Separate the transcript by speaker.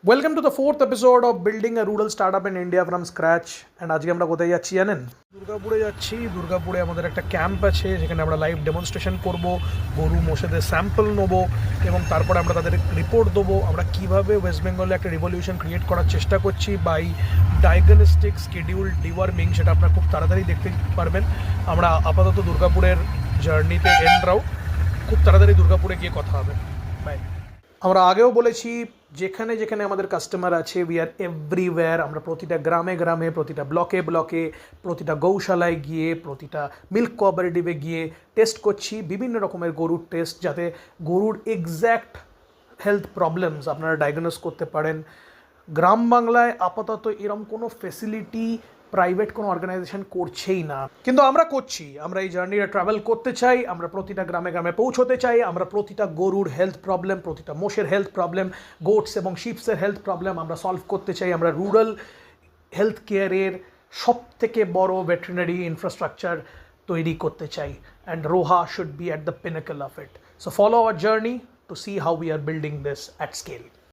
Speaker 1: Welcome to the fourth episode of building a rural startup in India from scratch. And আজকে আমরা কোথায় যাচ্ছি জানেন? দুর্গাপুরে যাচ্ছি। দুর্গাপুরে আমাদের একটা ক্যাম্প আছে, যেখানে আমরা লাইভ ডেমনস্ট্রেশন করব, গরু মোষেদের স্যাম্পল নেবো এবং তারপরে আমরা তাদের রিপোর্ট দেবো আমরা কীভাবে ওয়েস্ট বেঙ্গলে একটা রিভলিউশন ক্রিয়েট করার চেষ্টা করছি বাই ডায়াগনস্টিক স্কেডিউল ডিওয়ার্মিং। সেটা আপনারা খুব তাড়াতাড়ি দেখতে পারবেন। আমরা আপাতত দুর্গাপুরের জার্নিতে এন্ড রাও, খুব তাড়াতাড়ি দুর্গাপুরে গিয়ে কথা হবে। বাই। আমরা আগেও বলেছি, যেখানে যেখানে আমাদের কাস্টমার আছে উই আর এভরিওয়্যার। আমরা প্রতিটা গ্রামে গ্রামে, প্রতিটা ব্লকে ব্লকে, প্রতিটা গৌশালায় গিয়ে, প্রতিটা মিল্ক কোঅপারেটিভে গিয়ে টেস্ট করছি বিভিন্ন রকমের গরুর টেস্ট, যাতে গরুর এক্স্যাক্ট হেলথ প্রবলেমস আপনারা ডায়াগনোস করতে পারেন। গ্রাম বাংলায় আপাতত এরম কোনো ফেসিলিটি প্রাইভেট কোনো অর্গানাইজেশন করছেই না, কিন্তু আমরা করছি। আমরা এই জার্নিটা ট্রাভেল করতে চাই, আমরা প্রতিটা গ্রামে গ্রামে পৌঁছতে চাই, আমরা প্রতিটা গরুর হেলথ প্রবলেম, প্রতিটা মোষের হেলথ প্রবলেম, গোটস এবং শিপসের হেলথ প্রবলেম আমরা সলভ করতে চাই। আমরা রুরাল হেলথ কেয়ারের সব থেকে বড় ভেটেরিনারি ইনফ্রাস্ট্রাকচার তৈরি করতে চাই, and Roha should be at the pinnacle of it. So follow our journey to see how we are building this at scale.